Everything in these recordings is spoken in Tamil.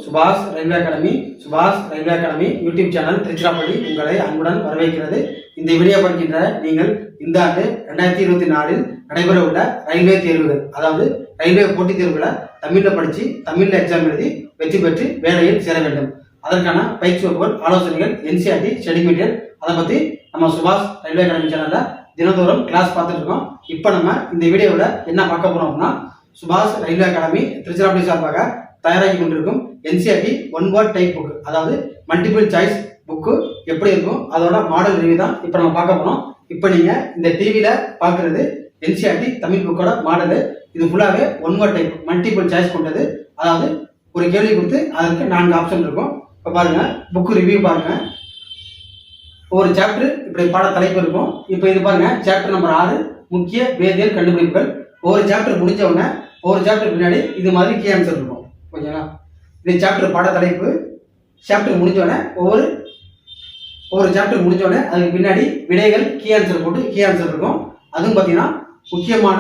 சுபாஷ் railway academy YouTube channel Tiruchirappalli உங்களை அன்புடன் வரவேற்கிறது. இந்த வீடியோ பார்க்கின்ற நீங்கள் இந்த ஆண்டு 2024 நடைபெற உள்ள ரயில்வே தேர்வுகள், அதாவது ரயில்வே போட்டித் தேர்வுகளை தமிழில் படித்து தமிழில் எக்ஸாம் எழுதி வெற்றி பெற்று வேலையில் சேர வேண்டும். அதற்கான பயிற்சி வகுப்புகள், ஆலோசனைகள், என்சிஆர்டி, ஸ்டடி மெட்டீரியல், அதை பற்றி நம்ம சுபாஷ் ரயில்வே அகாடமி சேனலில் தினந்தோறும் கிளாஸ் பார்த்துட்டு இருக்கோம். இப்போ நம்ம இந்த வீடியோவில் என்ன பார்க்க போகிறோம் அப்படின்னா, சுபாஷ் ரயில்வே அகாடமி திருச்சிராப்பள்ளி சார்பாக தயாராகி கொண்டிருக்கும் NCERT one word type book, அதாவது மல்டிபிள் சாய்ஸ் புக்கு எப்படி இருக்கும் அதோட மாடல் ரிவ்யூ தான் இப்போ நம்ம பார்க்க போகிறோம். இப்போ நீங்கள் இந்த டிவியில் பார்க்குறது என்சிஆர்டி தமிழ் புக்கோட மாடலு. இது ஃபுல்லாகவே one word type multiple choice கொண்டது. அதாவது ஒரு கேள்வி கொடுத்து அதற்கு 4 ஆப்ஷன் இருக்கும். இப்போ பாருங்க, புக்கு ரிவ்யூ பாருங்க. ஒரு சாப்டர் இப்படி பாட தலைப்பு இருக்கும். இப்போ இது பாருங்க, சாப்டர் நம்பர் 6 முக்கிய வேதியியல் கண்டுபிடிப்புகள். ஒவ்வொரு சாப்டர் முடிஞ்ச உடனே ஒவ்வொரு சாப்டர் பின்னாடி இது மாதிரி கீ ஆன்சர் இருக்கும். ஓகேங்களா? இது சாப்டர் பாட தலைப்பு. சாப்டர் முடிஞ்ச உடனே ஒவ்வொரு சாப்டர் முடிஞ்ச உடனே அதுக்கு பின்னாடி விடைகள் கீ ஆன்சர் போட்டு கீ ஆன்சர் இருக்கும். அதுவும் பார்த்தீங்கன்னா முக்கியமான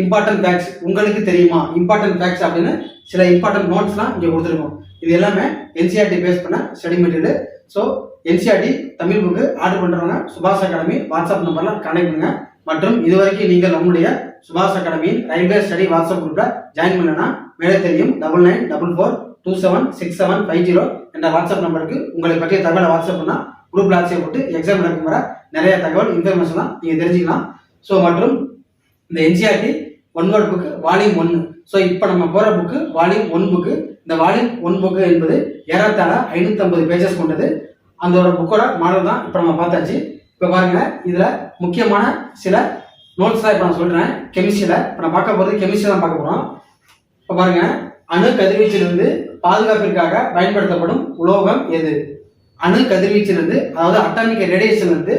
இம்பார்ட்டன்ட் ஃபேக்ட்ஸ், உங்களுக்கு தெரியுமா இம்பார்ட்டன்ட் ஃபேக்ட்ஸ் அப்படின்னு சில இம்பார்ட்டன்ட் நோட்ஸ்லாம் இங்கே கொடுத்துருக்கோம். இது எல்லாமே என்சிஆர்டி பேஸ் பண்ண study material. So NCERT Tamil book order பண்ணுறவங்க சுபாஷ் அகாடமி வாட்ஸ்அப் நம்பரில் கான்டாக்ட் பண்ணுங்க. மற்றும் இதுவரைக்கும் நீங்கள் நம்முடைய சுபாஷ் அகாடமியின் ரயில்வே ஸ்டடி வாட்ஸ்அப் குரூப்பில் ஜாயின் பண்ணனா மேலே தெரியும் 9944276750 என்ற வாட்ஸ்அப் நம்பருக்கு உங்களை பற்றிய தகவலை வாட்ஸ்அப் பண்ணால் குரூப்பில் ஆட்சியை போட்டு எக்ஸாம் நடக்கும் வர நிறைய தகவல் இன்ஃபர்மேஷன்லாம் நீங்கள் தெரிஞ்சுக்கலாம். ஸோ மற்றும் இந்த NCERT one word book volume 1. So இப்போ நம்ம போகிற புக்கு வால்யூம் 1 புக்கு. இந்த வால்யூம் 1 புக்கு என்பது ஏறத்தாழ 550 பேஜஸ் கொண்டது. அந்த புக்கோட மாடல் தான் இப்போ நம்ம பார்த்தாச்சு. இப்போ பாருங்க, இதில் முக்கியமான சில நோட்ஸ் தான் இப்போ நான் சொல்கிறேன். கெமிஸ்ட்ரியில் இப்போ நான் பார்க்க போகிறது கெமிஸ்ட்ரி தான் பார்க்க போகிறோம். இப்போ பாருங்க, அணு கதிர்வீச்சிலிருந்து பாதுகாப்பிற்காக பயன்படுத்தப்படும் உலோகம் எது? அணு கதிர்வீச்சிலிருந்து, அதாவது அட்டாமிக் ரேடியேஷன்லேருந்து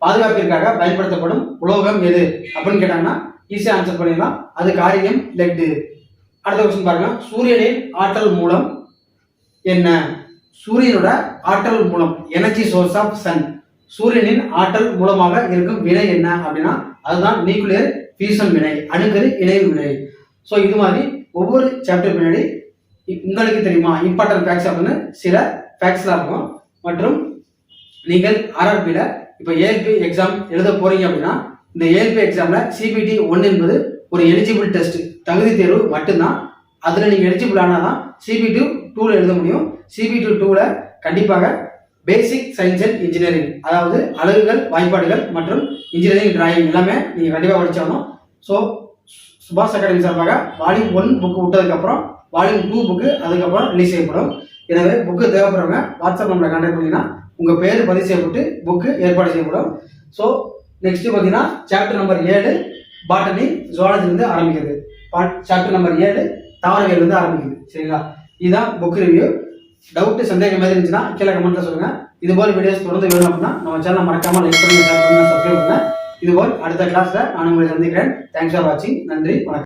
பாதுகாப்பிற்காக பயன்படுத்தப்படும் உலோகம் எது அப்படின்னு கேட்டாங்கன்னா ஈஸியாக ஆன்சர் பண்ணிடலாம். அது காரியம் லெட்டு. அடுத்த கொஸ்டின் பாருங்க, சூரியனின் ஆற்றல் மூலம் என்ன? சூரியனோட ஆற்றல் மூலம், எனர்ஜி சோர்ஸ் ஆஃப் சன். சூரியனின் ஆற்றல் மூலமாக இருக்கும் வினை என்ன அப்படின்னா அதுதான் நியூக்ளியர் ஃபியூஷன் வினை, அணுக்கரு இணைவு வினை. ஸோ இது மாதிரி ஒவ்வொரு சாப்டர் பின்னாடி உங்களுக்கு தெரியுமா இம்பார்ட்டன்ட் ஃபேக்ட்ஸ் அப்படின்னு சில ஃபேக்ட்ஸ்லாம் இருக்கும். மற்றும் நீங்கள் ஆர்ஆர்பியில் இப்போ ஏஎல்பி எக்ஸாம் எழுத போறீங்க அப்படின்னா இந்த ஏஎல்பி எக்ஸாமில் சிபிடி 1 என்பது ஒரு எலிஜிபிள் டெஸ்ட், தகுதி தேர்வு மட்டும்தான். அதில் நீங்கள் எலிஜிபிள் ஆனால் தான் சிபிடி 2 எழுத முடியும். சிபிடி 2 கண்டிப்பாக பேசிக் சயின்ஸ் அண்ட் இன்ஜினியரிங், அதாவது அலகுகள், வாய்ப்பாடுகள் மற்றும் இன்ஜினியரிங் டிராயிங் எல்லாமே நீங்கள் கண்டிப்பாக படிச்சாகணும். ஸோ சுபாஷ் அகாடமி சார்பாக வால்யூம் 1 புக்கு விட்டதுக்கப்புறம் வால்யூம் 2 புக்கு அதுக்கப்புறம் ரிலீஸ் செய்யப்படும். எனவே புக்கு தேவைப்படுறவங்க வாட்ஸ்அப் நம்பரை கான்டாக்ட் பண்ணிங்கன்னா உங்கள் பேர் பதிவு செய்யப்பட்டு புக்கு ஏற்பாடு செய்யப்படும். ஸோ நெக்ஸ்ட் பார்த்தீங்கன்னா சாப்டர் நம்பர் 7 பாட்டனி ஜுவாலஜிலிருந்து ஆரம்பிக்கிறது. சாப்டர் நம்பர் 7 தாவரவியலிருந்து ஆரம்பிக்குது. சரிங்களா? இதுதான் புக் ரிவ்யூ. டவுட்டு, சந்தேகம் மாதிரி இருந்துச்சுன்னா கீழே கமெண்ட்டில் சொல்லுங்கள். இதுபோல் வீடியோஸ் தொடர்ந்து வேணும் அப்படின்னா நம்ம சேனலை மறக்காமல் லைக் பண்ணுங்க, ஷேர் பண்ணுங்க, சப்ஸ்கிரைப் பண்ணுங்க. இதுபோல் அடுத்த கிளாஸில் நான் உங்களை சந்திக்கிறேன். தேங்க்ஸ் ஃபார் வாட்சிங். நன்றி, வணக்கம்.